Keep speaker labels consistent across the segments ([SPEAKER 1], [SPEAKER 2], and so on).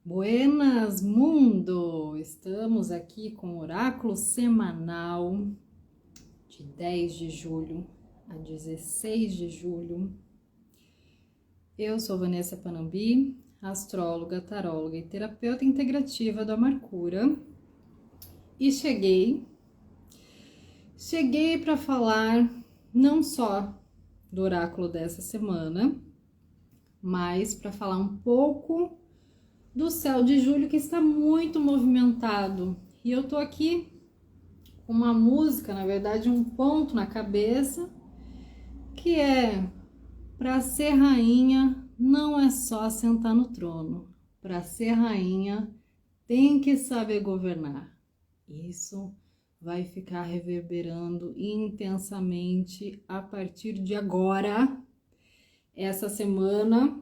[SPEAKER 1] Buenas, mundo! Estamos aqui com o oráculo semanal de 10 de julho a 16 de julho. Eu sou Vanessa Panambi, astróloga, taróloga e terapeuta integrativa do Amarcura. E cheguei para falar não só do oráculo dessa semana, mas para falar um pouco do céu de julho, que está muito movimentado. E eu tô aqui com uma música, na verdade um ponto na cabeça, que é: para ser rainha não é só sentar no trono. Para ser rainha tem que saber governar. Isso vai ficar reverberando intensamente a partir de agora. Essa semana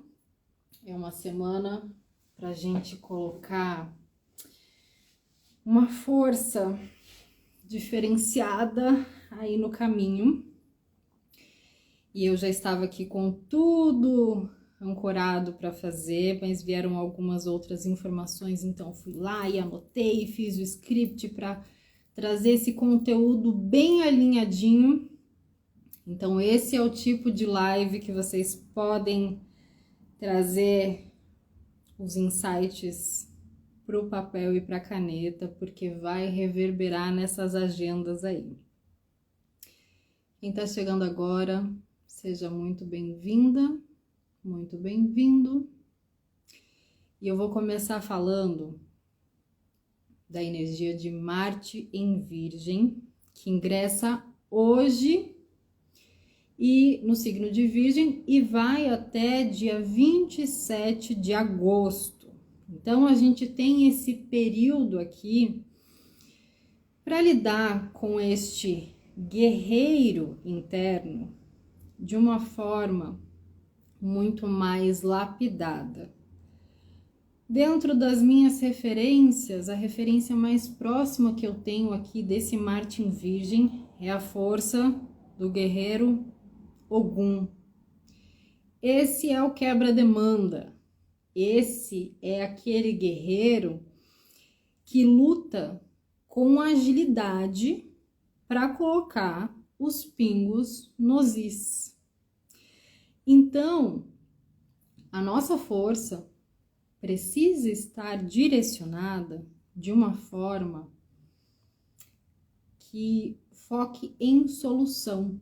[SPEAKER 1] é uma semana para a gente colocar uma força diferenciada aí no caminho. E eu já estava aqui com tudo ancorado para fazer, mas vieram algumas outras informações, então fui lá e anotei e fiz o script para trazer esse conteúdo bem alinhadinho. Então esse é o tipo de live que vocês podem trazer os insights para o papel e para a caneta, porque vai reverberar nessas agendas aí. Quem está chegando agora, seja muito bem-vinda, muito bem-vindo. E eu vou começar falando da energia de Marte em Virgem, que ingressa hoje e no signo de Virgem e vai até dia 27 de agosto. Então a gente tem esse período aqui para lidar com este guerreiro interno de uma forma muito mais lapidada. Dentro das minhas referências, a referência mais próxima que eu tenho aqui desse Marte em Virgem é a força do guerreiro Ogum. Esse é o quebra-demanda. Esse é aquele guerreiro que luta com agilidade para colocar os pingos nos is. Então, a nossa força precisa estar direcionada de uma forma que foque em solução,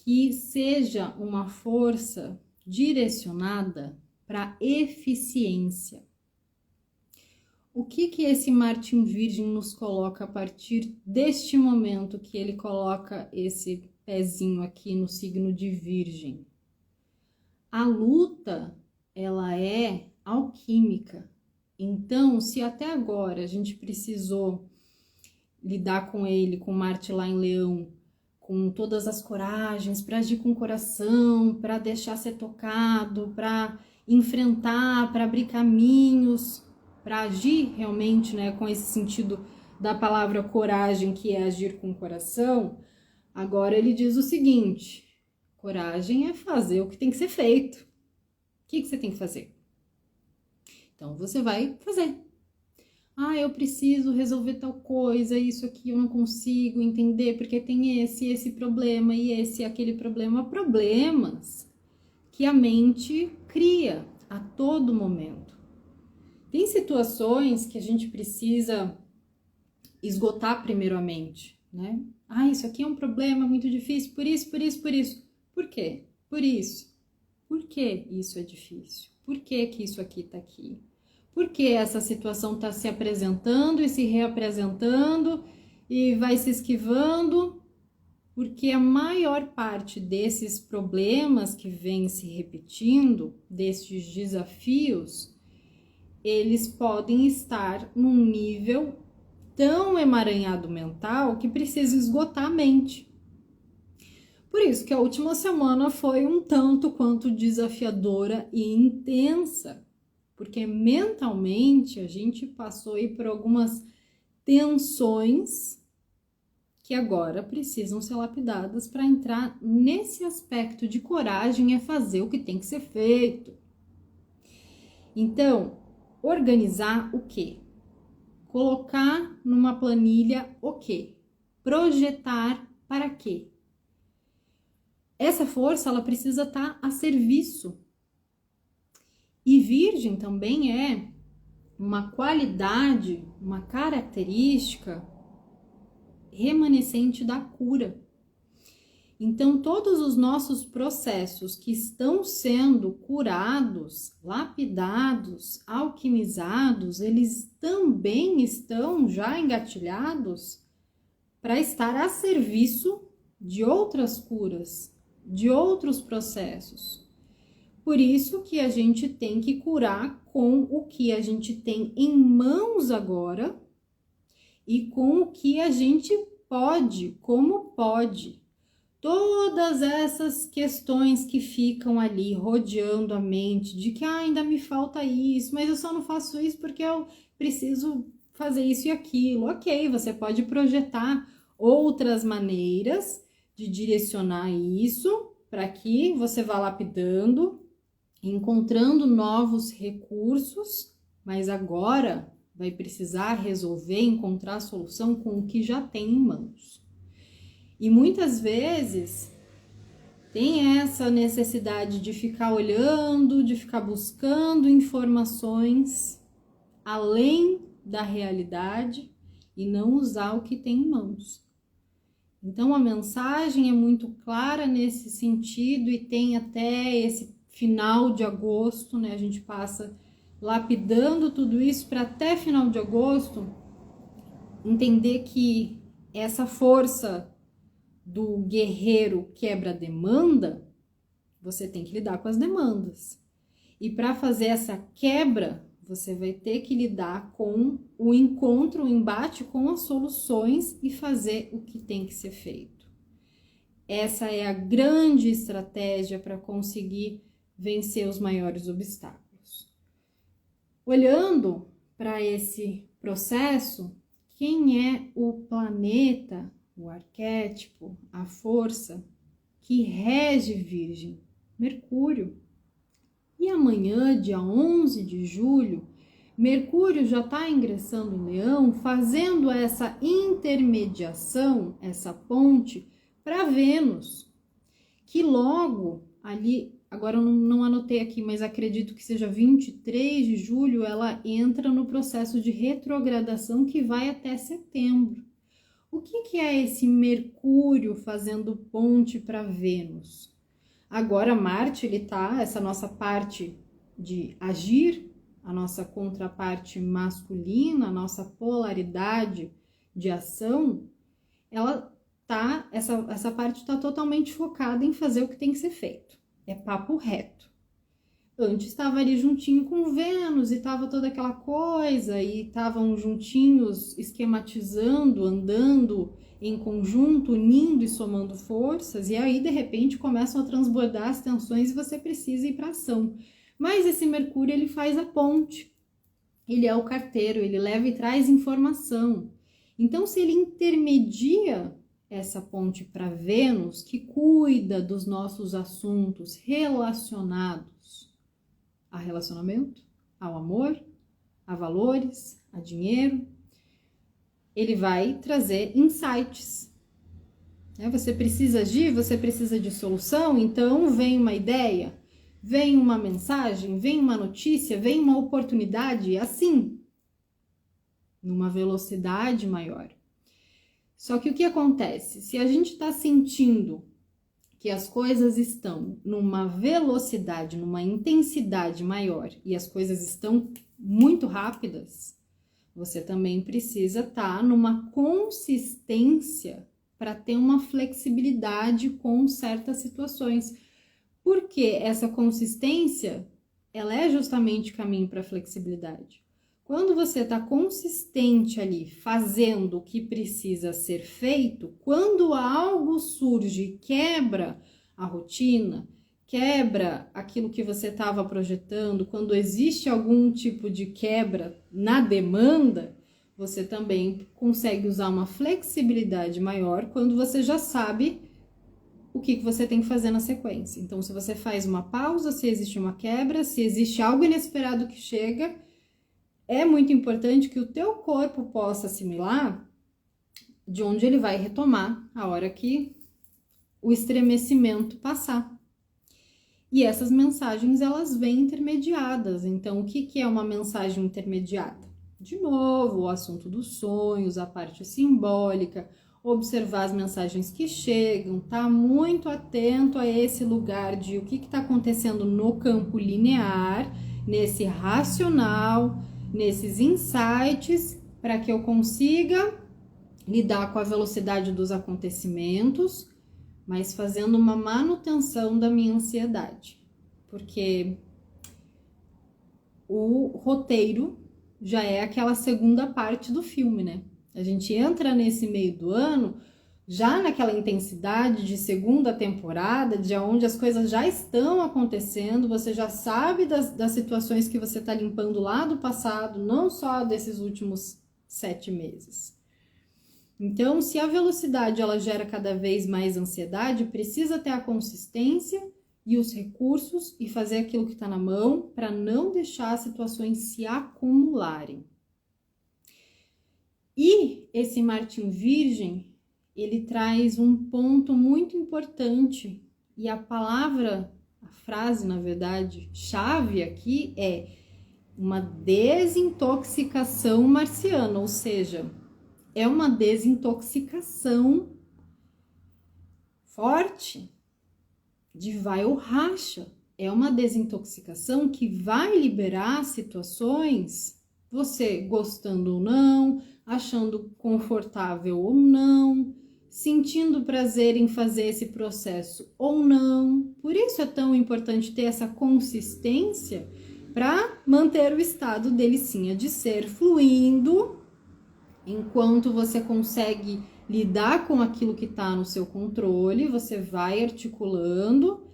[SPEAKER 1] que seja uma força direcionada para eficiência. O que esse Marte em Virgem nos coloca a partir deste momento que ele coloca esse pezinho aqui no signo de Virgem? A luta, ela é alquímica. Então, se até agora a gente precisou lidar com ele, com Marte lá em Leão, com todas as coragens, para agir com o coração, para deixar ser tocado, para enfrentar, para abrir caminhos, para agir realmente, né, com esse sentido da palavra coragem, que é agir com o coração. Agora ele diz o seguinte: coragem é fazer o que tem que ser feito. O que você tem que fazer? Então você vai fazer. Eu preciso resolver tal coisa, isso aqui eu não consigo entender, porque tem esse problema e aquele problema. Problemas que a mente cria a todo momento. Tem situações que a gente precisa esgotar primeiro a mente, né? Isso aqui é um problema muito difícil, por isso. Por quê? Por isso. Por que isso é difícil? Por que isso aqui tá aqui? Por que essa situação está se apresentando e se reapresentando e vai se esquivando? Porque a maior parte desses problemas que vem se repetindo, desses desafios, eles podem estar num nível tão emaranhado mental que precisa esgotar a mente. Por isso que a última semana foi um tanto quanto desafiadora e intensa, porque mentalmente a gente passou aí por algumas tensões que agora precisam ser lapidadas para entrar nesse aspecto de coragem, é fazer o que tem que ser feito. Então, organizar o quê? Colocar numa planilha o quê? Projetar para quê? Essa força, ela precisa estar a serviço. E Virgem também é uma qualidade, uma característica remanescente da cura. Então, todos os nossos processos que estão sendo curados, lapidados, alquimizados, eles também estão já engatilhados para estar a serviço de outras curas, de outros processos. Por isso que a gente tem que curar com o que a gente tem em mãos agora e com o que a gente pode, como pode. Todas essas questões que ficam ali rodeando a mente, de que ainda me falta isso, mas eu só não faço isso porque eu preciso fazer isso e aquilo. Ok, você pode projetar outras maneiras de direcionar isso para que você vá lapidando, encontrando novos recursos, mas agora vai precisar resolver, encontrar a solução com o que já tem em mãos. E muitas vezes tem essa necessidade de ficar olhando, de ficar buscando informações além da realidade e não usar o que tem em mãos. Então a mensagem é muito clara nesse sentido e tem até esse final de agosto, né? A gente passa lapidando tudo isso para até final de agosto entender que essa força do guerreiro quebra-demanda, você tem que lidar com as demandas. E para fazer essa quebra, você vai ter que lidar com o encontro, o embate com as soluções e fazer o que tem que ser feito. Essa é a grande estratégia para conseguir vencer os maiores obstáculos. Olhando para esse processo, quem é o planeta, o arquétipo, a força que rege Virgem? Mercúrio. E amanhã, dia 11 de julho, Mercúrio já está ingressando em Leão, fazendo essa intermediação, essa ponte para Vênus, que logo ali, agora eu não anotei aqui, mas acredito que seja 23 de julho, ela entra no processo de retrogradação que vai até setembro. O que é esse Mercúrio fazendo ponte para Vênus? Agora Marte, ele tá, essa nossa parte de agir, a nossa contraparte masculina, a nossa polaridade de ação, ela tá, essa parte tá totalmente focada em fazer o que tem que ser feito. É papo reto. Antes estava ali juntinho com Vênus e estava toda aquela coisa, e estavam juntinhos esquematizando, andando em conjunto, unindo e somando forças, e aí de repente começam a transbordar as tensões e você precisa ir para ação. Mas esse Mercúrio, ele faz a ponte, ele é o carteiro, ele leva e traz informação. Então, se ele intermedia essa ponte para Vênus, que cuida dos nossos assuntos relacionados a relacionamento, ao amor, a valores, a dinheiro, ele vai trazer insights. Você precisa agir, você precisa de solução, então vem uma ideia, vem uma mensagem, vem uma notícia, vem uma oportunidade, assim, numa velocidade maior. Só que o que acontece? Se a gente está sentindo que as coisas estão numa velocidade, numa intensidade maior e as coisas estão muito rápidas, você também precisa estar numa consistência para ter uma flexibilidade com certas situações. Porque essa consistência, ela é justamente caminho para a flexibilidade. Quando você está consistente ali, fazendo o que precisa ser feito, quando algo surge e quebra a rotina, quebra aquilo que você estava projetando, quando existe algum tipo de quebra na demanda, você também consegue usar uma flexibilidade maior quando você já sabe o que você tem que fazer na sequência. Então, se você faz uma pausa, se existe uma quebra, se existe algo inesperado que chega, é muito importante que o teu corpo possa assimilar de onde ele vai retomar a hora que o estremecimento passar. E essas mensagens, elas vêm intermediadas. Então, o que é uma mensagem intermediada? De novo, o assunto dos sonhos, a parte simbólica, observar as mensagens que chegam, tá muito atento a esse lugar de o que está acontecendo no campo linear, nesse racional, nesses insights, para que eu consiga lidar com a velocidade dos acontecimentos, mas fazendo uma manutenção da minha ansiedade, porque o roteiro já é aquela segunda parte do filme, né? A gente entra nesse meio do ano já naquela intensidade de segunda temporada, de onde as coisas já estão acontecendo, você já sabe das situações que você está limpando lá do passado, não só desses últimos 7 meses. Então, se a velocidade ela gera cada vez mais ansiedade, precisa ter a consistência e os recursos e fazer aquilo que está na mão para não deixar as situações se acumularem. E esse Marte em Virgem, ele traz um ponto muito importante e a palavra, a frase, na verdade, chave aqui é uma desintoxicação marciana, ou seja, é uma desintoxicação forte de vai ou racha. É uma desintoxicação que vai liberar situações, você gostando ou não, achando confortável ou não, sentindo prazer em fazer esse processo ou não. Por isso é tão importante ter essa consistência para manter o estado delicinha de ser fluindo, enquanto você consegue lidar com aquilo que está no seu controle, você vai articulando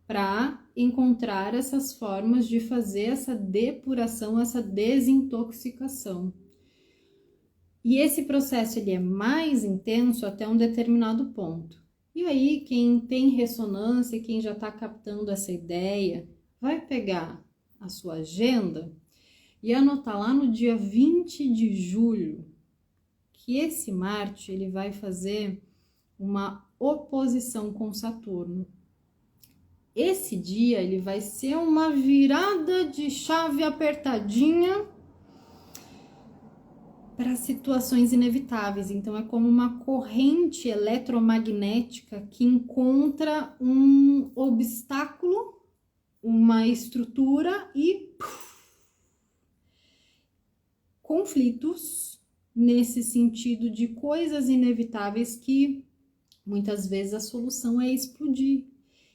[SPEAKER 1] para encontrar essas formas de fazer essa depuração, essa desintoxicação. E esse processo ele é mais intenso até um determinado ponto. E aí, quem tem ressonância, quem já está captando essa ideia, vai pegar a sua agenda e anotar lá no dia 20 de julho, que esse Marte ele vai fazer uma oposição com Saturno. Esse dia ele vai ser uma virada de chave apertadinha para situações inevitáveis. Então é como uma corrente eletromagnética que encontra um obstáculo, uma estrutura e conflitos nesse sentido de coisas inevitáveis que muitas vezes a solução é explodir.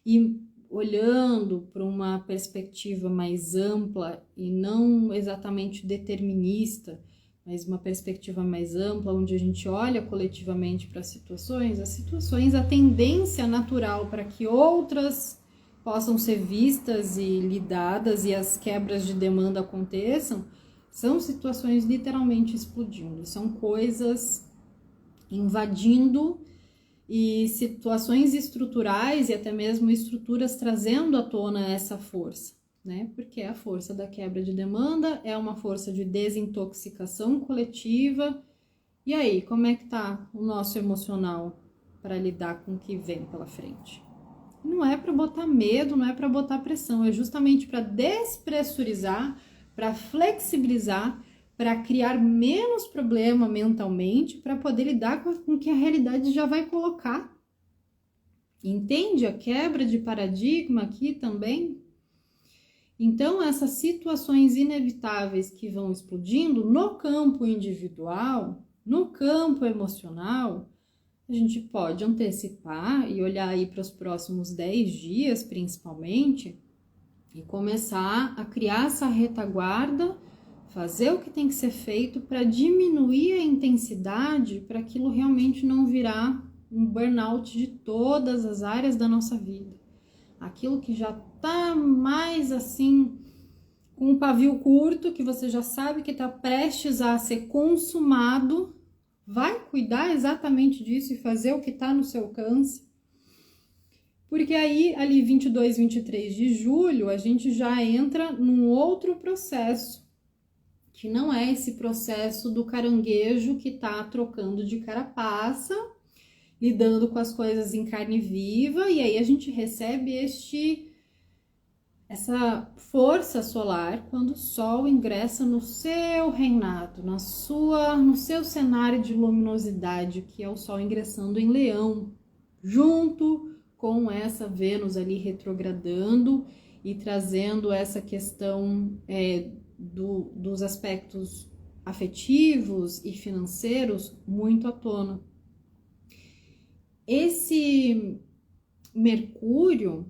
[SPEAKER 1] E olhando para uma perspectiva mais ampla e não exatamente determinista, mas uma perspectiva mais ampla, onde a gente olha coletivamente para as situações, a tendência natural para que outras possam ser vistas e lidadas e as quebras de demanda aconteçam, são situações literalmente explodindo, são coisas invadindo e situações estruturais e até mesmo estruturas trazendo à tona essa força, né? Porque a força da quebra de demanda é uma força de desintoxicação coletiva. E aí, como é que tá o nosso emocional para lidar com o que vem pela frente? Não é para botar medo, não é para botar pressão, é justamente para despressurizar, para flexibilizar, para criar menos problema mentalmente, para poder lidar com o que a realidade já vai colocar. Entende a quebra de paradigma aqui também? Então, essas situações inevitáveis que vão explodindo no campo individual, no campo emocional, a gente pode antecipar e olhar aí para os próximos 10 dias, principalmente, e começar a criar essa retaguarda, fazer o que tem que ser feito para diminuir a intensidade, para aquilo realmente não virar um burnout de todas as áreas da nossa vida. Aquilo que já tá mais assim, com um pavio curto, que você já sabe que tá prestes a ser consumado, vai cuidar exatamente disso e fazer o que tá no seu alcance. Porque aí, ali 22, 23 de julho, a gente já entra num outro processo, que não é esse processo do caranguejo que está trocando de carapaça, lidando com as coisas em carne viva, e aí a gente recebe essa força solar quando o Sol ingressa no seu reinado, no seu cenário de luminosidade, que é o Sol ingressando em Leão, junto com essa Vênus ali retrogradando e trazendo essa questão dos aspectos afetivos e financeiros muito à tona. Esse Mercúrio,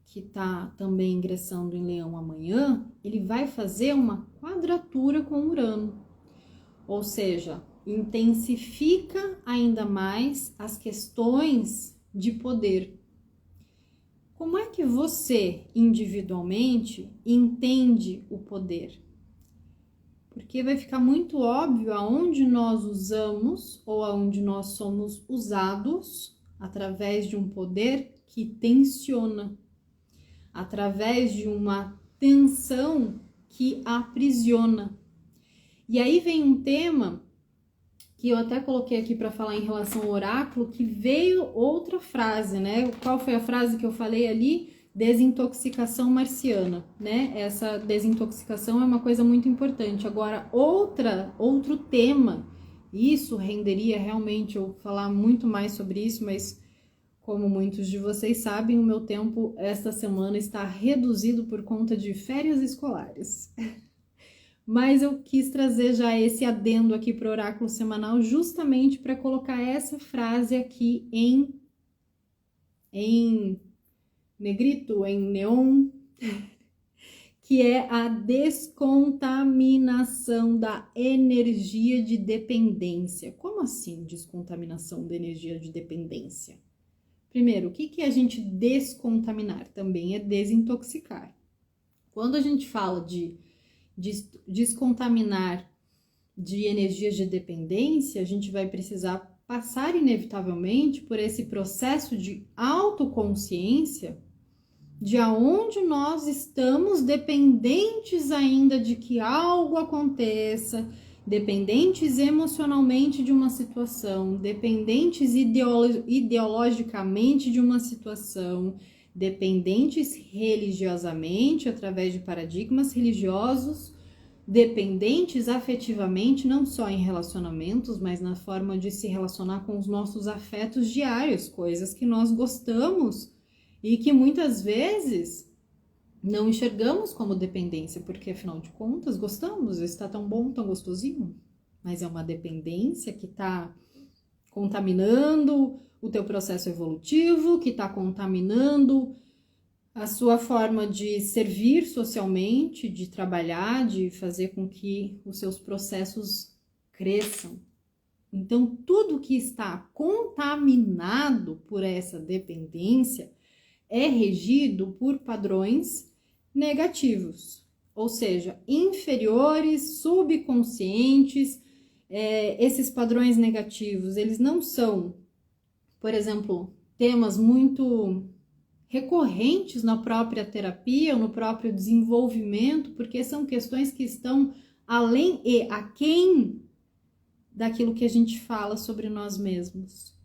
[SPEAKER 1] que está também ingressando em Leão amanhã, ele vai fazer uma quadratura com Urano, ou seja, intensifica ainda mais as questões de poder. Como é que você, individualmente, entende o poder? Porque vai ficar muito óbvio aonde nós usamos ou aonde nós somos usados através de um poder que tensiona, através de uma tensão que aprisiona. E aí vem um tema que eu até coloquei aqui para falar em relação ao oráculo, que veio outra frase, né? Qual foi a frase que eu falei ali? Desintoxicação marciana, né? Essa desintoxicação é uma coisa muito importante. Agora, outro tema, isso renderia realmente eu falar muito mais sobre isso, mas como muitos de vocês sabem, o meu tempo esta semana está reduzido por conta de férias escolares. Mas eu quis trazer já esse adendo aqui para o oráculo semanal justamente para colocar essa frase aqui em negrito, em neon, que é a descontaminação da energia de dependência. Como assim descontaminação da energia de dependência? Primeiro, o que é a gente descontaminar? Também é desintoxicar. Quando a gente fala de descontaminar de energias de dependência, a gente vai precisar passar inevitavelmente por esse processo de autoconsciência de aonde nós estamos dependentes ainda de que algo aconteça, dependentes emocionalmente de uma situação, dependentes ideologicamente de uma situação, dependentes religiosamente, através de paradigmas religiosos, dependentes afetivamente, não só em relacionamentos, mas na forma de se relacionar com os nossos afetos diários, coisas que nós gostamos e que muitas vezes não enxergamos como dependência, porque afinal de contas gostamos, está tão bom, tão gostosinho, mas é uma dependência que está contaminando o teu processo evolutivo, que está contaminando a sua forma de servir socialmente, de trabalhar, de fazer com que os seus processos cresçam. Então, tudo que está contaminado por essa dependência é regido por padrões negativos, ou seja, inferiores, subconscientes. Esses padrões negativos, eles não são, por exemplo, temas muito recorrentes na própria terapia ou no próprio desenvolvimento, porque são questões que estão além e aquém daquilo que a gente fala sobre nós mesmos.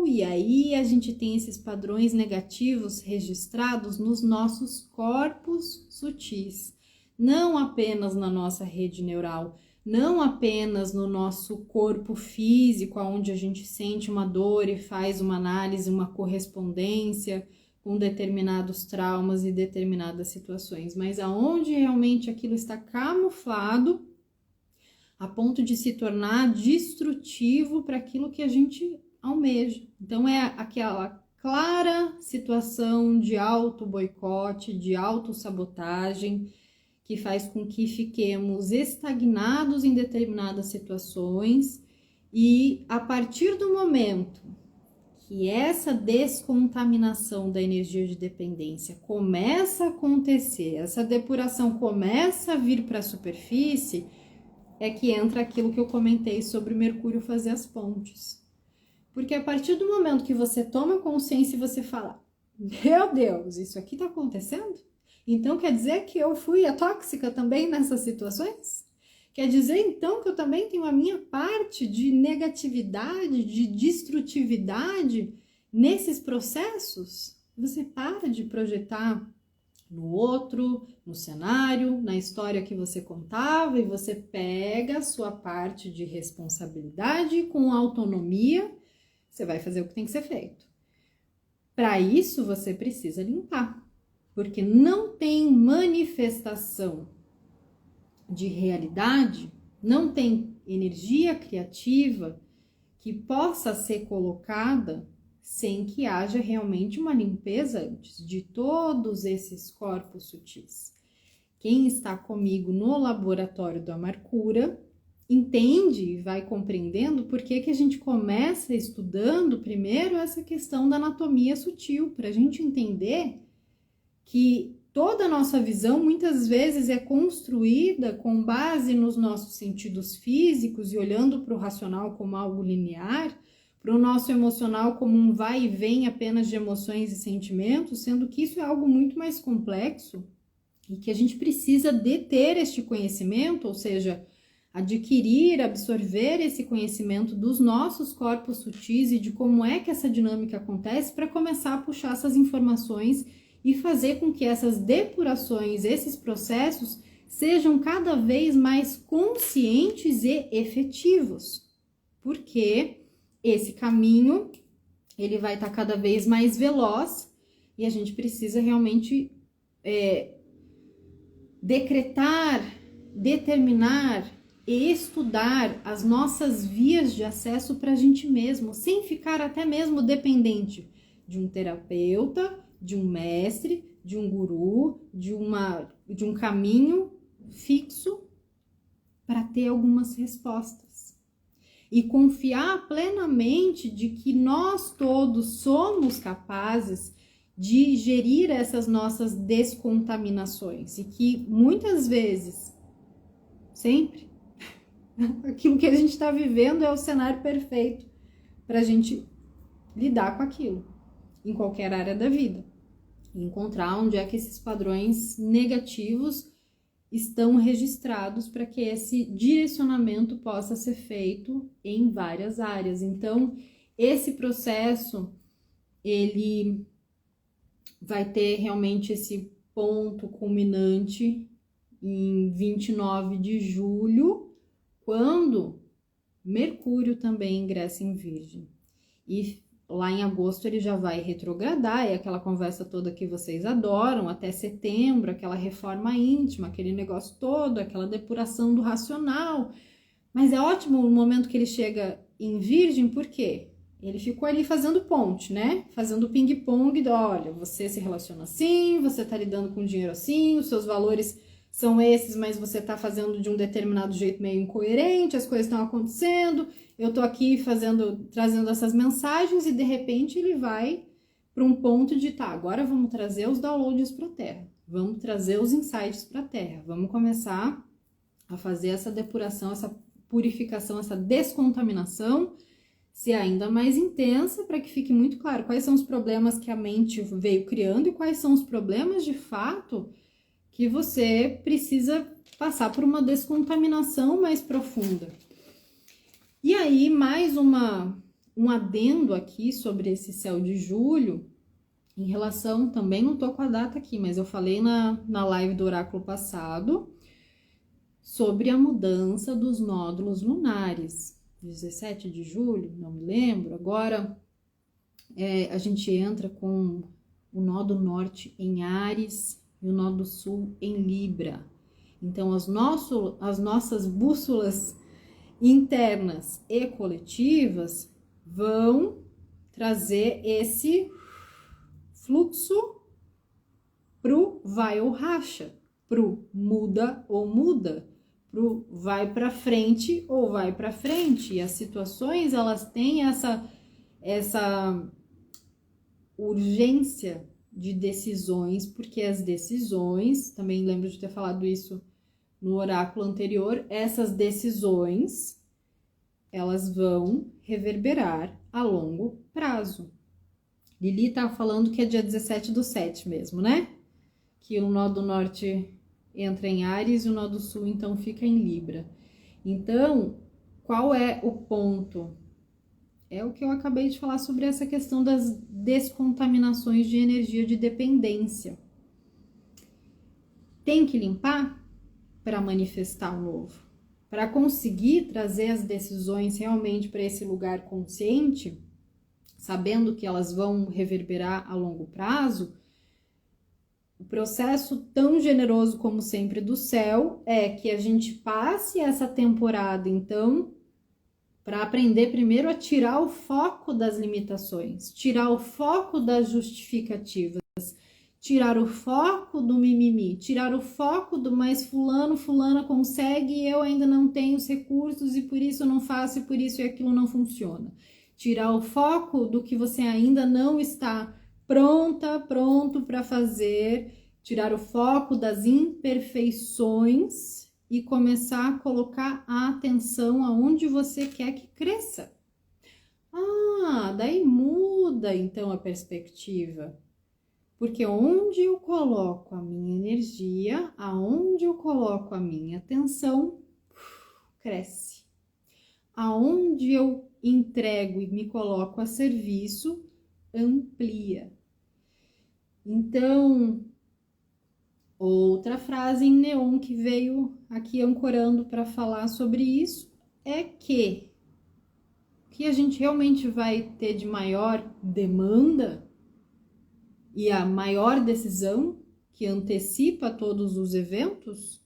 [SPEAKER 1] E aí a gente tem esses padrões negativos registrados nos nossos corpos sutis, não apenas na nossa rede neural, não apenas no nosso corpo físico, onde a gente sente uma dor e faz uma análise, uma correspondência com determinados traumas e determinadas situações, mas aonde realmente aquilo está camuflado a ponto de se tornar destrutivo para aquilo que a gente almeja. Então é aquela clara situação de auto-boicote, de autossabotagem, que faz com que fiquemos estagnados em determinadas situações e a partir do momento que essa descontaminação da energia de dependência começa a acontecer, essa depuração começa a vir para a superfície, é que entra aquilo que eu comentei sobre o Mercúrio fazer as pontes. Porque a partir do momento que você toma consciência e você fala, meu Deus, isso aqui tá acontecendo? Então quer dizer que eu fui a tóxica também nessas situações? Quer dizer, então, que eu também tenho a minha parte de negatividade, de destrutividade nesses processos? Você para de projetar no outro, no cenário, na história que você contava, e você pega a sua parte de responsabilidade com autonomia, você vai fazer o que tem que ser feito. Para isso, você precisa limpar, porque não tem manifestação de realidade, não tem energia criativa que possa ser colocada sem que haja realmente uma limpeza antes de todos esses corpos sutis. Quem está comigo no laboratório do Amarcura entende e vai compreendendo por que a gente começa estudando primeiro essa questão da anatomia sutil, para a gente entender que toda a nossa visão muitas vezes é construída com base nos nossos sentidos físicos e olhando para o racional como algo linear, para o nosso emocional como um vai e vem apenas de emoções e sentimentos, sendo que isso é algo muito mais complexo e que a gente precisa deter este conhecimento, ou seja, adquirir, absorver esse conhecimento dos nossos corpos sutis e de como é que essa dinâmica acontece para começar a puxar essas informações e fazer com que essas depurações, esses processos, sejam cada vez mais conscientes e efetivos. Porque esse caminho, ele vai estar cada vez mais veloz e a gente precisa realmente decretar, determinar e estudar as nossas vias de acesso para a gente mesmo, sem ficar até mesmo dependente de um terapeuta, de um mestre, de um guru, de um caminho fixo para ter algumas respostas. E confiar plenamente de que nós todos somos capazes de gerir essas nossas descontaminações e que muitas vezes, sempre, aquilo que a gente está vivendo é o cenário perfeito para a gente lidar com aquilo, em qualquer área da vida. Encontrar onde é que esses padrões negativos estão registrados para que esse direcionamento possa ser feito em várias áreas. Então, esse processo, ele vai ter realmente esse ponto culminante em 29 de julho, quando Mercúrio também ingressa em Virgem. E lá em agosto ele já vai retrogradar, é aquela conversa toda que vocês adoram, até setembro, aquela reforma íntima, aquele negócio todo, aquela depuração do racional. Mas é ótimo o momento que ele chega em Virgem, por quê? Ele ficou ali fazendo ponte, né? Fazendo ping-pong, olha, você se relaciona assim, você tá lidando com dinheiro assim, os seus valores são esses, mas você tá fazendo de um determinado jeito meio incoerente, as coisas estão acontecendo, eu tô aqui trazendo essas mensagens e de repente ele vai para um ponto de, tá, agora vamos trazer os downloads para a Terra, vamos trazer os insights para a Terra, vamos começar a fazer essa depuração, essa purificação, essa descontaminação, ser ainda mais intensa, para que fique muito claro quais são os problemas que a mente veio criando e quais são os problemas de fato que você precisa passar por uma descontaminação mais profunda. E aí, mais um adendo aqui sobre esse céu de julho, em relação, também não tô com a data aqui, mas eu falei na live do oráculo passado, sobre a mudança dos nódulos lunares. 17 de julho, não me lembro, agora a gente entra com o nó do norte em Áries e o nó do sul em Libra. Então, as nossas bússolas internas e coletivas vão trazer esse fluxo pro vai ou racha, pro muda ou muda, pro vai para frente ou vai para frente. E as situações, elas têm essa urgência de decisões, porque as decisões, também lembro de ter falado isso no oráculo anterior, essas decisões, elas vão reverberar a longo prazo. Lili tá falando que é dia 17/7 mesmo, né? Que o nó do norte entra em Áries e o nó do sul, então, fica em Libra. Então, qual é o ponto? É o que eu acabei de falar sobre essa questão das descontaminações de energia de dependência. Tem que limpar para manifestar o novo. Para conseguir trazer as decisões realmente para esse lugar consciente, sabendo que elas vão reverberar a longo prazo, o processo tão generoso como sempre do céu é que a gente passe essa temporada, então, para aprender primeiro a tirar o foco das limitações, tirar o foco das justificativas, tirar o foco do mimimi, tirar o foco do mas fulana consegue e eu ainda não tenho os recursos e por isso eu não faço e por isso e aquilo não funciona. Tirar o foco do que você ainda não está pronto para fazer, tirar o foco das imperfeições e começar a colocar a atenção aonde você quer que cresça. Daí muda então a perspectiva. Porque onde eu coloco a minha energia, aonde eu coloco a minha atenção, cresce. Aonde eu entrego e me coloco a serviço, amplia. Então, outra frase em neon que veio aqui ancorando para falar sobre isso é que o que a gente realmente vai ter de maior demanda e a maior decisão que antecipa todos os eventos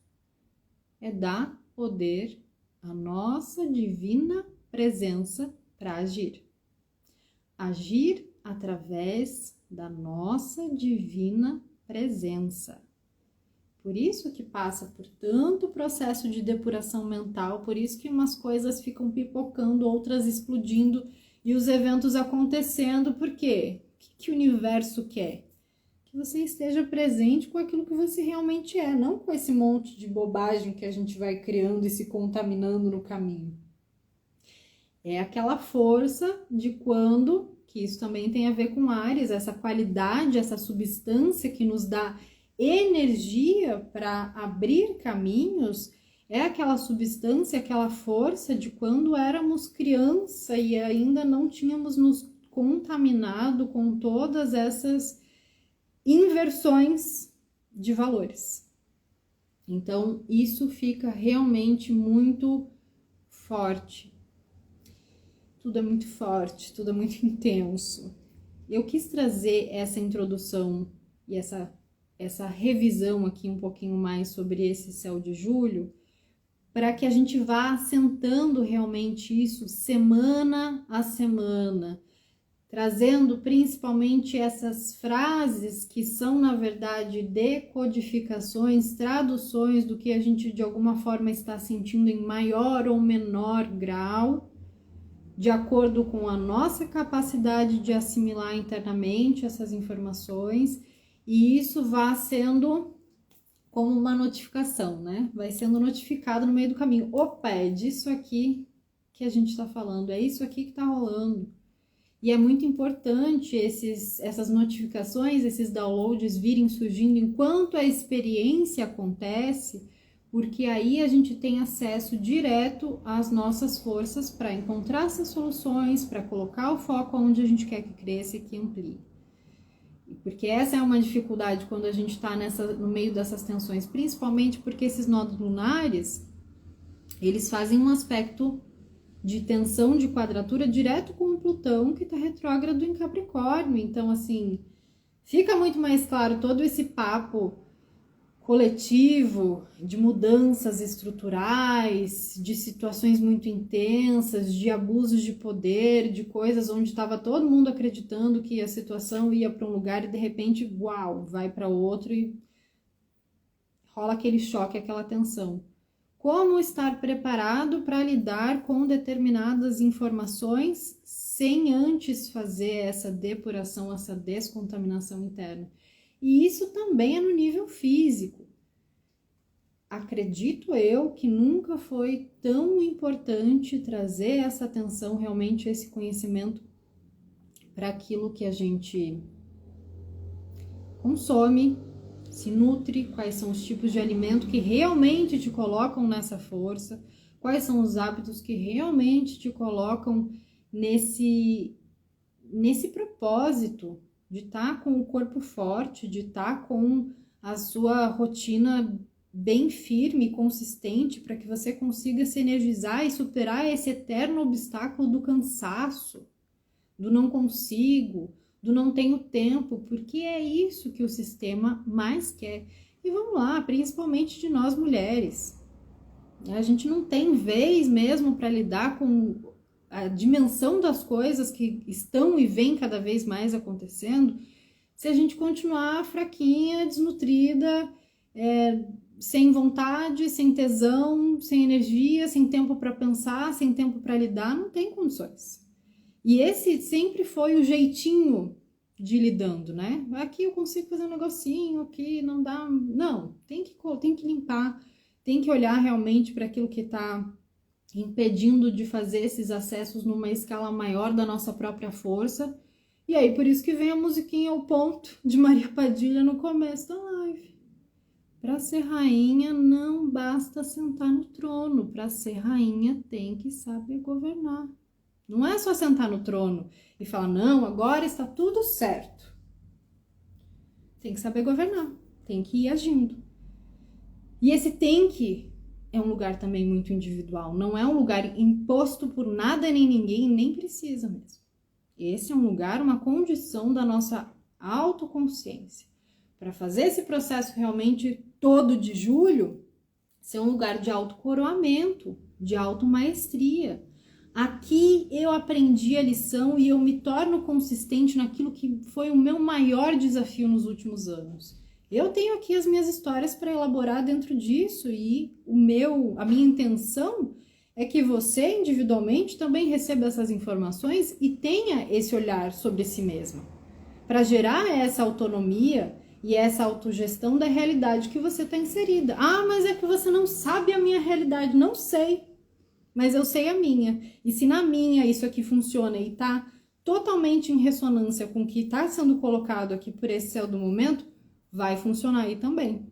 [SPEAKER 1] é dar poder à nossa divina presença para agir. Agir através da nossa divina presença. Por isso que passa por tanto processo de depuração mental, por isso que umas coisas ficam pipocando, outras explodindo e os eventos acontecendo, por quê? O que o universo quer? Que você esteja presente com aquilo que você realmente é, não com esse monte de bobagem que a gente vai criando e se contaminando no caminho. É aquela força de quando, que isso também tem a ver com Áries, essa qualidade, essa substância que nos dá energia para abrir caminhos, é aquela substância, aquela força de quando éramos criança e ainda não tínhamos nos contaminado com todas essas inversões de valores. Então, isso fica realmente muito forte. Tudo é muito forte, tudo é muito intenso. Eu quis trazer essa introdução e essa revisão aqui um pouquinho mais sobre esse céu de julho, para que a gente vá assentando realmente isso semana a semana, trazendo principalmente essas frases que são, na verdade, decodificações, traduções do que a gente de alguma forma está sentindo em maior ou menor grau, de acordo com a nossa capacidade de assimilar internamente essas informações, e isso vai sendo como uma notificação, né? Vai sendo notificado no meio do caminho. Opa, é disso aqui que a gente está falando, é isso aqui que está rolando. E é muito importante essas notificações, esses downloads virem surgindo enquanto a experiência acontece, porque aí a gente tem acesso direto às nossas forças para encontrar essas soluções, para colocar o foco onde a gente quer que cresça e que amplie. Porque essa é uma dificuldade quando a gente está no meio dessas tensões, principalmente porque esses nodos lunares, eles fazem um aspecto de tensão de quadratura direto com o Plutão, que está retrógrado em Capricórnio. Então, assim, fica muito mais claro todo esse papo coletivo de mudanças estruturais, de situações muito intensas, de abusos de poder, de coisas onde estava todo mundo acreditando que a situação ia para um lugar e de repente, uau, vai para outro e rola aquele choque, aquela tensão. Como estar preparado para lidar com determinadas informações sem antes fazer essa depuração, essa descontaminação interna. E isso também é no nível físico. Acredito eu que nunca foi tão importante trazer essa atenção, realmente esse conhecimento para aquilo que a gente consome, se nutre, quais são os tipos de alimento que realmente te colocam nessa força, quais são os hábitos que realmente te colocam nesse propósito de estar com o corpo forte, de estar com a sua rotina bem firme e consistente para que você consiga se energizar e superar esse eterno obstáculo do cansaço, do não consigo, do não tenho tempo, porque é isso que o sistema mais quer. E vamos lá, principalmente de nós mulheres. A gente não tem vez mesmo para lidar com a dimensão das coisas que estão e vêm cada vez mais acontecendo, se a gente continuar fraquinha, desnutrida, sem vontade, sem tesão, sem energia, sem tempo para pensar, sem tempo para lidar, não tem condições. E esse sempre foi o jeitinho de lidando, né? Aqui eu consigo fazer um negocinho, aqui não dá. Não, tem que limpar, tem que olhar realmente para aquilo que está impedindo de fazer esses acessos numa escala maior da nossa própria força. E aí, por isso que vem a musiquinha ao ponto de Maria Padilha no começo da live. Para ser rainha não basta sentar no trono, para ser rainha tem que saber governar. Não é só sentar no trono e falar, não, agora está tudo certo. Tem que saber governar, tem que ir agindo. E esse tem que é um lugar também muito individual, não é um lugar imposto por nada nem ninguém, nem precisa mesmo. Esse é um lugar, uma condição da nossa autoconsciência. Para fazer esse processo realmente todo de julho, ser um lugar de autocoroamento, de automaestria. Aqui eu aprendi a lição e eu me torno consistente naquilo que foi o meu maior desafio nos últimos anos. Eu tenho aqui as minhas histórias para elaborar dentro disso e a minha intenção é que você individualmente também receba essas informações e tenha esse olhar sobre si mesma, para gerar essa autonomia e essa autogestão da realidade que você está inserida. Ah, mas é que você não sabe a minha realidade. Não sei, mas eu sei a minha. E se na minha isso aqui funciona e está totalmente em ressonância com o que está sendo colocado aqui por esse céu do momento, vai funcionar aí também.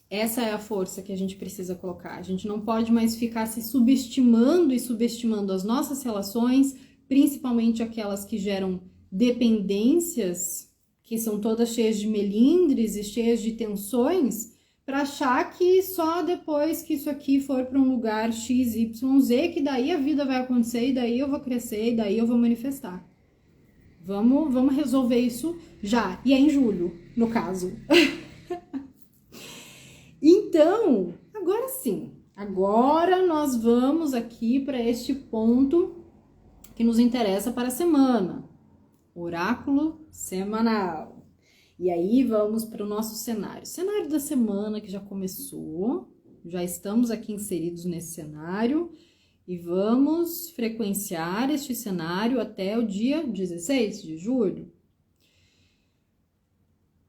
[SPEAKER 1] Essa é a força que a gente precisa colocar. A gente não pode mais ficar se subestimando e subestimando as nossas relações, principalmente aquelas que geram dependências, que são todas cheias de melindres e cheias de tensões, para achar que só depois que isso aqui for para um lugar X, Y, Z, que daí a vida vai acontecer, e daí eu vou crescer, e daí eu vou manifestar. Vamos resolver isso já. E é em julho, no caso. Então, agora sim. Agora nós vamos aqui para este ponto que nos interessa para a semana. Oráculo semanal. E aí vamos para o nosso cenário. Cenário da semana que já começou. Já estamos aqui inseridos nesse cenário. E vamos frequenciar este cenário até o dia 16 de julho.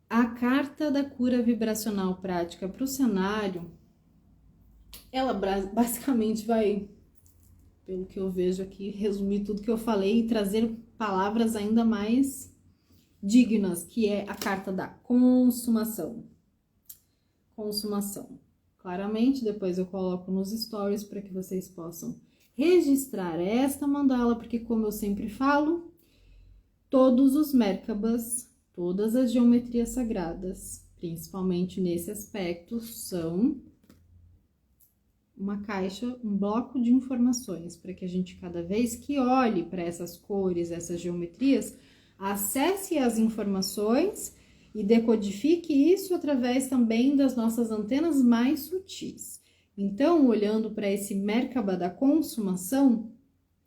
[SPEAKER 1] A carta da cura vibracional prática para o cenário, ela basicamente vai, pelo que eu vejo aqui, resumir tudo que eu falei e trazer palavras ainda mais dignas, que é a carta da consumação. Consumação. Claramente, depois eu coloco nos stories para que vocês possam registrar esta mandala, porque como eu sempre falo, todos os Merkabas, todas as geometrias sagradas, principalmente nesse aspecto, são uma caixa, um bloco de informações, para que a gente, cada vez que olhe para essas cores, essas geometrias, acesse as informações e decodifique isso através também das nossas antenas mais sutis. Então, olhando para esse Merkaba da consumação,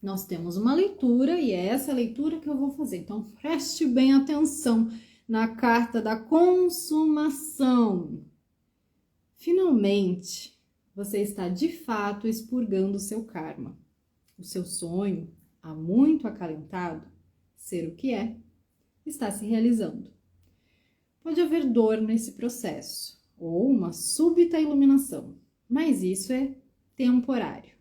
[SPEAKER 1] nós temos uma leitura e é essa leitura que eu vou fazer. Então, preste bem atenção na carta da consumação. Finalmente, você está de fato expurgando o seu karma. O seu sonho, há muito acalentado, ser o que é, está se realizando. Pode haver dor nesse processo ou uma súbita iluminação, mas isso é temporário.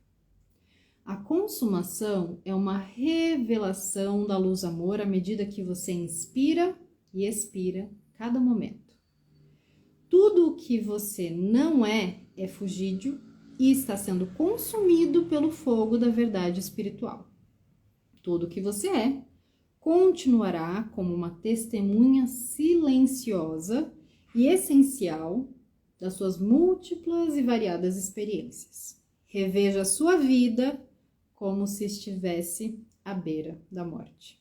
[SPEAKER 1] A consumação é uma revelação da luz amor à medida que você inspira e expira cada momento. Tudo o que você não é fugídio, e está sendo consumido pelo fogo da verdade espiritual. Tudo o que você é continuará como uma testemunha silenciosa e essencial das suas múltiplas e variadas experiências. Reveja a sua vida como se estivesse à beira da morte.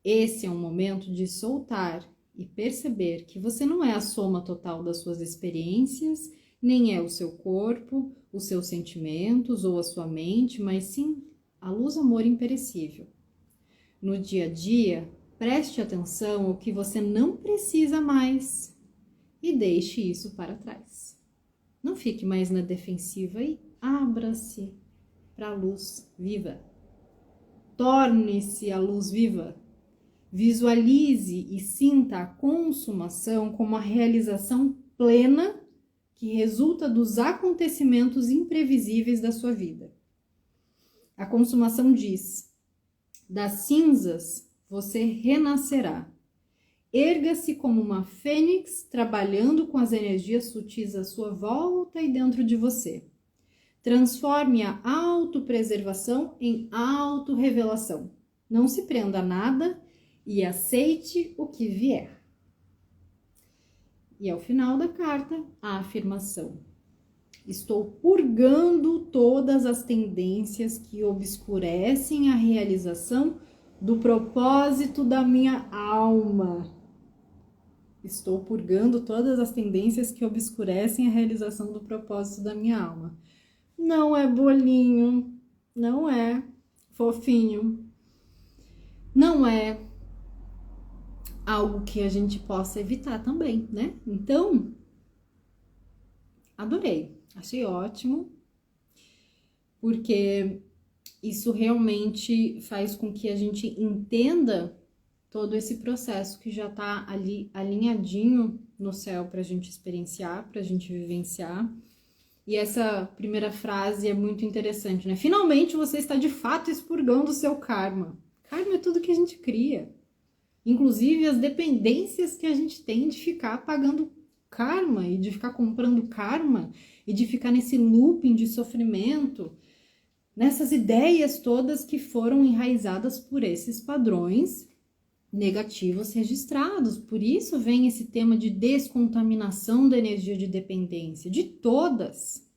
[SPEAKER 1] Esse é um momento de soltar e perceber que você não é a soma total das suas experiências, nem é o seu corpo, os seus sentimentos ou a sua mente, mas sim a luz amor imperecível. No dia a dia, preste atenção ao que você não precisa mais e deixe isso para trás. Não fique mais na defensiva e abra-se para a luz viva. Torne-se a luz viva. Visualize e sinta a consumação como a realização plena que resulta dos acontecimentos imprevisíveis da sua vida. A consumação diz: das cinzas você renascerá. Erga-se como uma fênix, trabalhando com as energias sutis à sua volta e dentro de você. Transforme a autopreservação em autorrevelação. Não se prenda a nada e aceite o que vier. E ao final da carta, a afirmação: estou purgando todas as tendências que obscurecem a realização do propósito da minha alma. Estou purgando todas as tendências que obscurecem a realização do propósito da minha alma. Não é bolinho, não é fofinho, não é algo que a gente possa evitar também, né? Então, adorei, achei ótimo, porque isso realmente faz com que a gente entenda todo esse processo que já tá ali alinhadinho no céu pra gente experienciar, pra gente vivenciar. E essa primeira frase é muito interessante, né? Finalmente você está de fato expurgando o seu karma. Karma é tudo que a gente cria. Inclusive as dependências que a gente tem de ficar pagando karma e de ficar comprando karma e de ficar nesse looping de sofrimento, nessas ideias todas que foram enraizadas por esses padrões negativos registrados. Por isso vem esse tema de descontaminação da energia de dependência, de todas.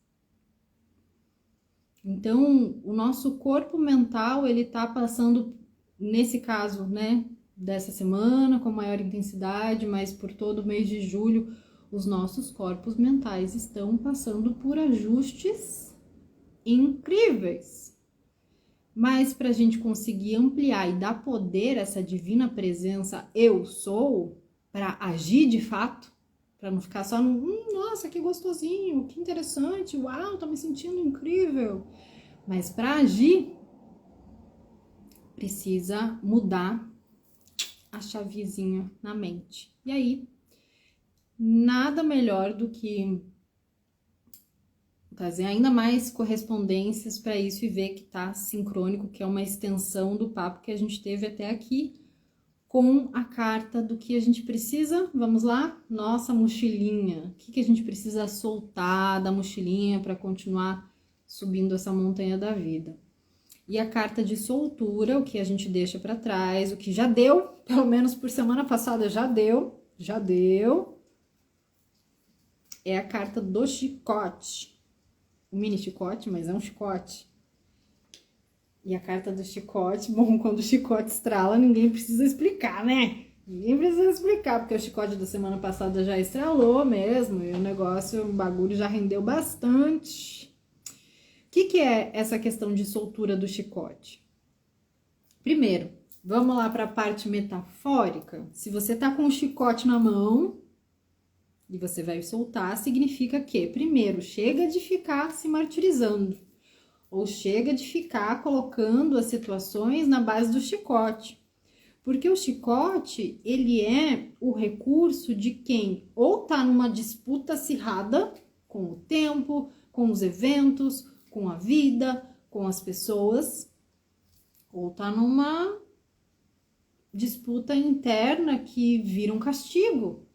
[SPEAKER 1] Então, o nosso corpo mental, ele tá passando, nesse caso, né, dessa semana, com maior intensidade, mas por todo o mês de julho, os nossos corpos mentais estão passando por ajustes incríveis. Mas para a gente conseguir ampliar e dar poder a essa divina presença eu sou, para agir de fato, para não ficar só no nossa, que gostosinho, que interessante, uau, tô me sentindo incrível. Mas para agir, precisa mudar a chavezinha na mente. E aí, nada melhor do que fazer ainda mais correspondências para isso e ver que tá sincrônico, que é uma extensão do papo que a gente teve até aqui, com a carta do que a gente precisa, vamos lá? Nossa mochilinha. O que a gente precisa soltar da mochilinha para continuar subindo essa montanha da vida? E a carta de soltura, o que a gente deixa para trás, o que já deu, pelo menos por semana passada já deu, é a carta do chicote. Um mini chicote, mas é um chicote. E a carta do chicote, bom, quando o chicote estrala, ninguém precisa explicar, né? Ninguém precisa explicar, porque o chicote da semana passada já estralou mesmo, e o negócio, o bagulho já rendeu bastante. O que é essa questão de soltura do chicote? Primeiro, vamos lá para a parte metafórica. Se você tá com o chicote na mão e você vai soltar, significa que, primeiro, chega de ficar se martirizando, ou chega de ficar colocando as situações na base do chicote. Porque o chicote, ele é o recurso de quem ou tá numa disputa acirrada com o tempo, com os eventos, com a vida, com as pessoas, ou tá numa disputa interna que vira um castigo.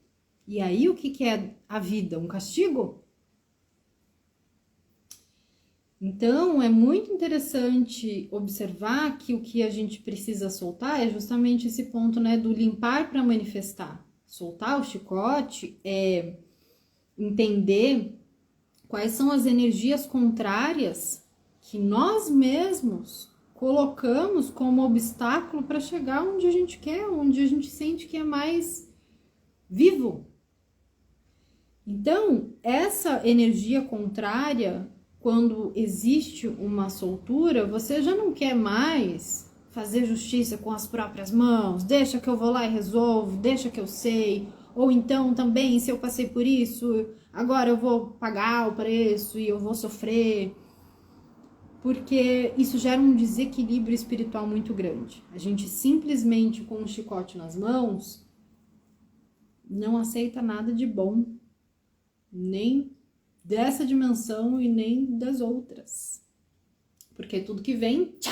[SPEAKER 1] E aí, o que é a vida? Um castigo? Então, é muito interessante observar que o que a gente precisa soltar é justamente esse ponto, né, do limpar para manifestar. Soltar o chicote é entender quais são as energias contrárias que nós mesmos colocamos como obstáculo para chegar onde a gente quer, onde a gente sente que é mais vivo. Então, essa energia contrária, quando existe uma soltura, você já não quer mais fazer justiça com as próprias mãos, deixa que eu vou lá e resolvo, deixa que eu sei, ou então também, se eu passei por isso, agora eu vou pagar o preço e eu vou sofrer, porque isso gera um desequilíbrio espiritual muito grande. A gente simplesmente com um chicote nas mãos não aceita nada de bom, nem dessa dimensão e nem das outras. Porque tudo que vem, tchá!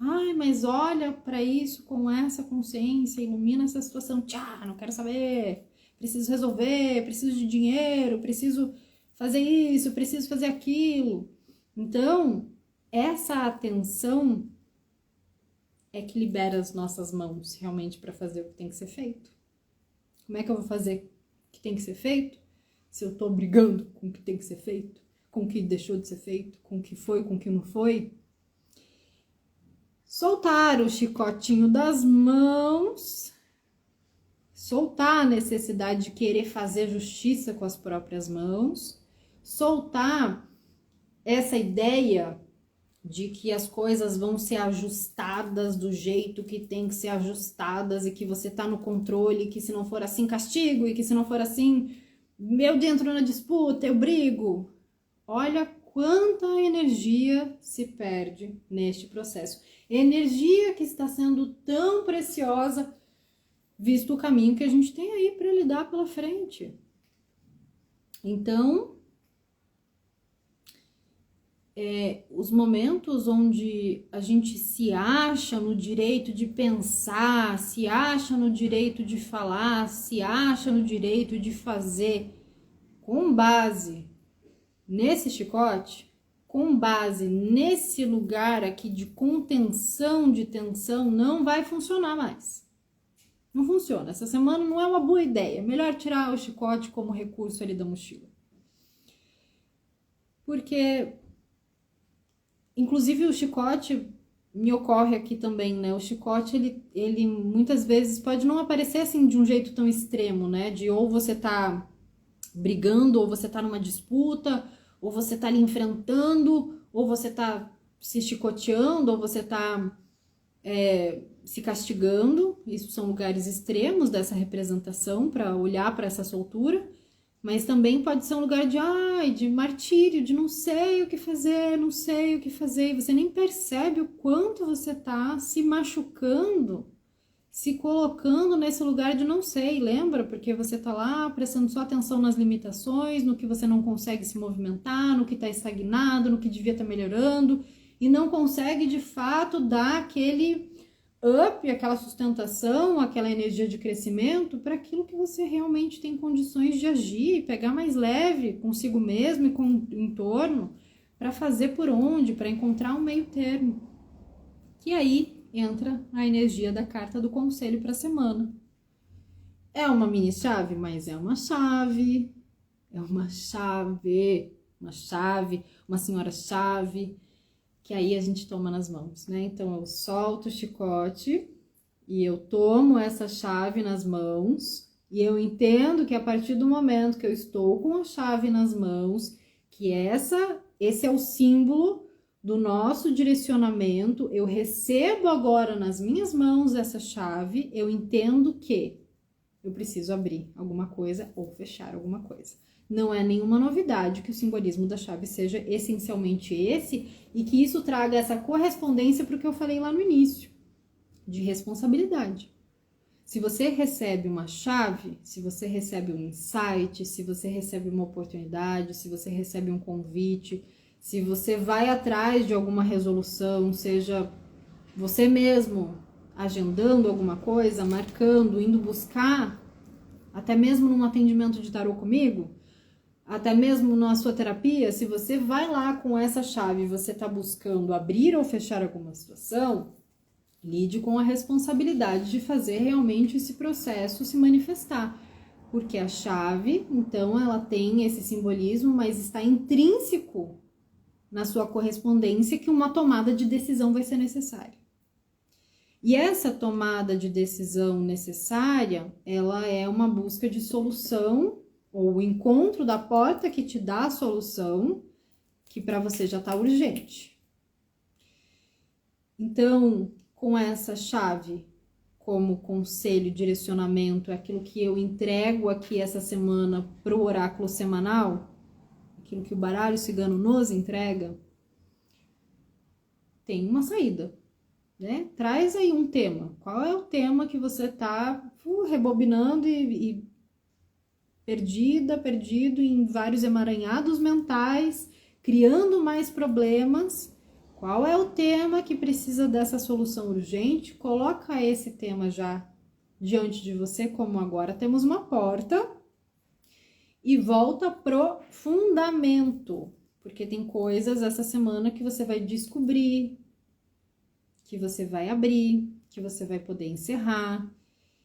[SPEAKER 1] Ai, mas olha para isso com essa consciência, ilumina essa situação, tchá, não quero saber, preciso resolver, preciso de dinheiro, preciso fazer isso, preciso fazer aquilo. Então, essa atenção é que libera as nossas mãos realmente para fazer o que tem que ser feito. Como é que eu vou fazer o que tem que ser feito se eu tô brigando com o que tem que ser feito, com o que deixou de ser feito, com o que foi, com o que não foi? Soltar o chicotinho das mãos, soltar a necessidade de querer fazer justiça com as próprias mãos, soltar essa ideia de que as coisas vão ser ajustadas do jeito que tem que ser ajustadas e que você tá no controle, que se não for assim castigo e que se não for assim eu dentro na disputa, eu brigo. Olha quanta energia se perde neste processo. Energia que está sendo tão preciosa, visto o caminho que a gente tem aí para lidar pela frente. Então, os momentos onde a gente se acha no direito de pensar, se acha no direito de falar, se acha no direito de fazer com base nesse chicote, com base nesse lugar aqui de contenção, de tensão, não vai funcionar mais. Não funciona. Essa semana não é uma boa ideia. É melhor tirar o chicote como recurso ali da mochila. Porque, inclusive, o chicote me ocorre aqui também, né? O chicote, ele muitas vezes pode não aparecer assim de um jeito tão extremo, né? De ou você tá brigando, ou você tá numa disputa, ou você tá ali enfrentando, ou você tá se chicoteando, ou você tá se castigando. Isso são lugares extremos dessa representação para olhar para essa soltura. Mas também pode ser um lugar de martírio, de não sei o que fazer, não sei o que fazer. E você nem percebe o quanto você tá se machucando, se colocando nesse lugar de não sei, lembra? Porque você tá lá prestando só atenção nas limitações, no que você não consegue se movimentar, no que tá estagnado, no que devia estar melhorando, e não consegue de fato dar aquele up, aquela sustentação, aquela energia de crescimento para aquilo que você realmente tem condições de agir, pegar mais leve consigo mesmo e com o entorno, para fazer por onde, para encontrar um meio termo. E aí entra a energia da carta do conselho para a semana. É uma mini chave, mas é uma chave, uma senhora chave, que aí a gente toma nas mãos, né? Então eu solto o chicote e eu tomo essa chave nas mãos e eu entendo que a partir do momento que eu estou com a chave nas mãos, que esse é o símbolo do nosso direcionamento, eu recebo agora nas minhas mãos essa chave, eu entendo que eu preciso abrir alguma coisa ou fechar alguma coisa. Não é nenhuma novidade que o simbolismo da chave seja essencialmente esse e que isso traga essa correspondência para o que eu falei lá no início, de responsabilidade. Se você recebe uma chave, se você recebe um insight, se você recebe uma oportunidade, se você recebe um convite, se você vai atrás de alguma resolução, seja você mesmo agendando alguma coisa, marcando, indo buscar, até mesmo num atendimento de tarô comigo, até mesmo na sua terapia, se você vai lá com essa chave e você está buscando abrir ou fechar alguma situação, lide com a responsabilidade de fazer realmente esse processo se manifestar. Porque a chave, então, ela tem esse simbolismo, mas está intrínseco na sua correspondência que uma tomada de decisão vai ser necessária. E essa tomada de decisão necessária, ela é uma busca de solução, ou o encontro da porta que te dá a solução, que para você já está urgente. Então, com essa chave como conselho, direcionamento, aquilo que eu entrego aqui essa semana para o oráculo semanal, aquilo que o baralho cigano nos entrega, tem uma saída, né? Traz aí um tema. Qual é o tema que você tá rebobinando e perdido em vários emaranhados mentais, criando mais problemas? Qual é o tema que precisa dessa solução urgente? Coloca esse tema já diante de você, como agora temos uma porta, e volta pro fundamento, porque tem coisas essa semana que você vai descobrir, que você vai abrir, que você vai poder encerrar.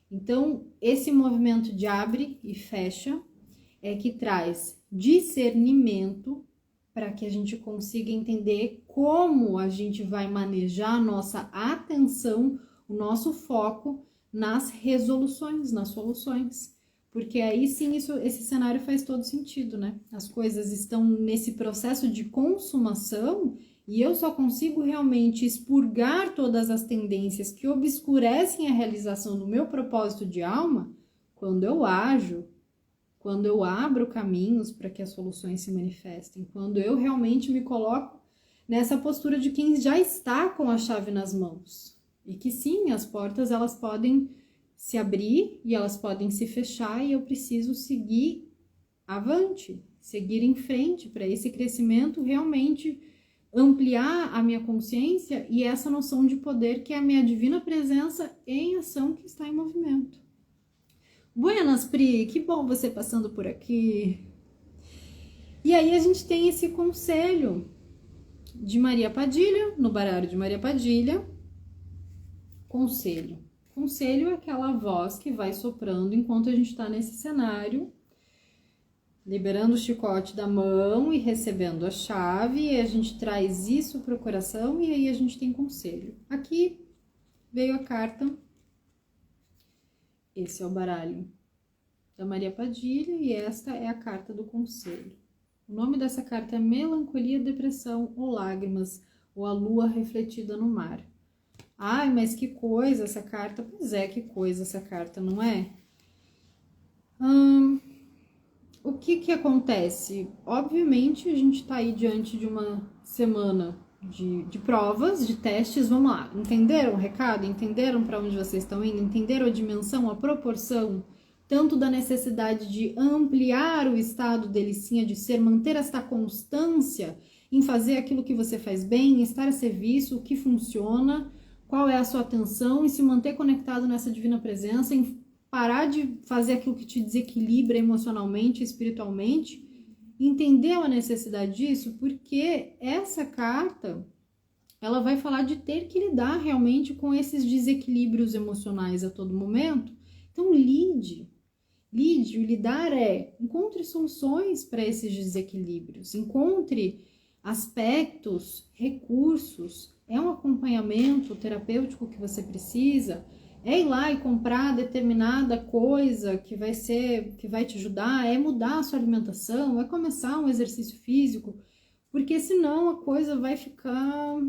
[SPEAKER 1] Então, esse movimento de abre e fecha é que traz discernimento para que a gente consiga entender como a gente vai manejar a nossa atenção, o nosso foco nas resoluções, nas soluções. Porque aí sim esse cenário faz todo sentido, né? As coisas estão nesse processo de consumação e eu só consigo realmente expurgar todas as tendências que obscurecem a realização do meu propósito de alma quando eu ajo, quando eu abro caminhos para que as soluções se manifestem, quando eu realmente me coloco nessa postura de quem já está com a chave nas mãos. E que sim, as portas elas podem se abrir e elas podem se fechar e eu preciso seguir avante, seguir em frente para esse crescimento realmente ampliar a minha consciência e essa noção de poder que é a minha divina presença em ação que está em movimento. Buenas, Pri, que bom você passando por aqui. E aí a gente tem esse conselho de Maria Padilha, no baralho de Maria Padilha. Conselho. Conselho é aquela voz que vai soprando enquanto a gente está nesse cenário, liberando o chicote da mão e recebendo a chave, e a gente traz isso para o coração e aí a gente tem conselho. Aqui veio a carta. Esse é o baralho da Maria Padilha e esta é a carta do conselho. O nome dessa carta é Melancolia, Depressão ou Lágrimas, ou a lua refletida no mar. Ai, mas que coisa essa carta. Pois é, que coisa essa carta, não é? O que acontece? Obviamente, a gente tá aí diante de uma semana de provas, de testes. Vamos lá, entenderam o recado? Entenderam para onde vocês estão indo? Entenderam a dimensão, a proporção? Tanto da necessidade de ampliar o estado delicinha de ser, manter esta constância em fazer aquilo que você faz bem, estar a serviço, o que funciona, qual é a sua atenção e se manter conectado nessa divina presença, em parar de fazer aquilo que te desequilibra emocionalmente, espiritualmente. Entendeu a necessidade disso? Porque essa carta, ela vai falar de ter que lidar realmente com esses desequilíbrios emocionais a todo momento. Então, lide. Lide, o lidar encontre soluções para esses desequilíbrios, encontre aspectos, recursos, é um acompanhamento terapêutico que você precisa, é ir lá e comprar determinada coisa que vai te ajudar, é mudar a sua alimentação, é começar um exercício físico, porque senão a coisa vai ficar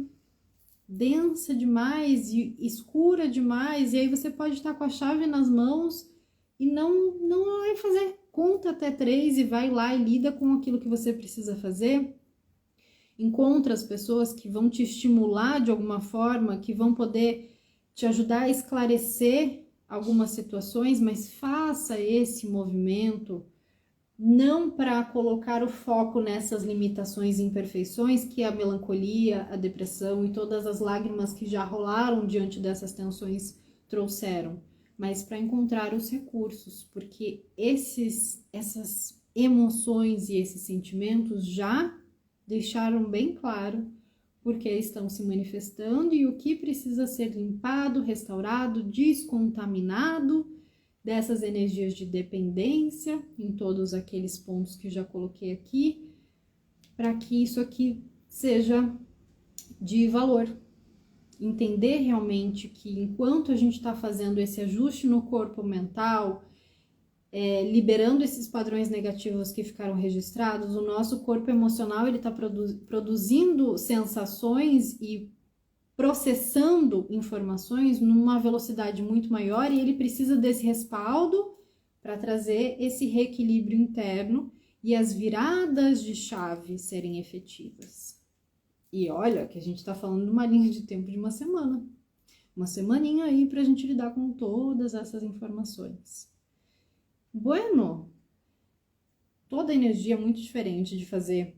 [SPEAKER 1] densa demais e escura demais, e aí você pode estar com a chave nas mãos e não vai fazer. Conta até 3 e vai lá e lida com aquilo que você precisa fazer. Encontra as pessoas que vão te estimular de alguma forma, que vão poder te ajudar a esclarecer algumas situações, mas faça esse movimento não para colocar o foco nessas limitações e imperfeições que a melancolia, a depressão e todas as lágrimas que já rolaram diante dessas tensões trouxeram, mas para encontrar os recursos, porque essas emoções e esses sentimentos já deixaram bem claro porque estão se manifestando e o que precisa ser limpado, restaurado, descontaminado dessas energias de dependência em todos aqueles pontos que eu já coloquei aqui, para que isso aqui seja de valor. Entender realmente que enquanto a gente está fazendo esse ajuste no corpo mental, liberando esses padrões negativos que ficaram registrados, o nosso corpo emocional ele está produzindo sensações e processando informações numa velocidade muito maior e ele precisa desse respaldo para trazer esse reequilíbrio interno e as viradas de chave serem efetivas. E olha que a gente está falando de uma linha de tempo de uma semana. Uma semaninha aí para a gente lidar com todas essas informações. Bueno, toda energia é muito diferente de fazer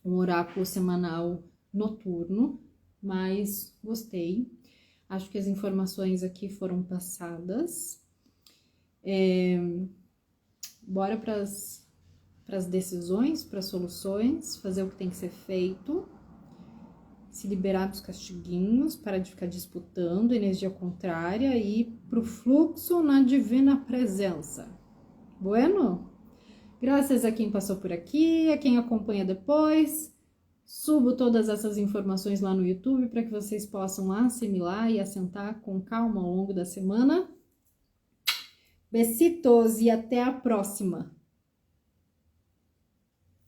[SPEAKER 1] um oráculo semanal noturno, mas gostei. Acho que as informações aqui foram passadas. Bora para as decisões, para as soluções, fazer o que tem que ser feito. Se liberar dos castiguinhos, parar de ficar disputando energia contrária e ir pro fluxo na divina presença. Bueno? Graças a quem passou por aqui, a quem acompanha depois. Subo todas essas informações lá no YouTube para que vocês possam assimilar e assentar com calma ao longo da semana. Besitos e até a próxima!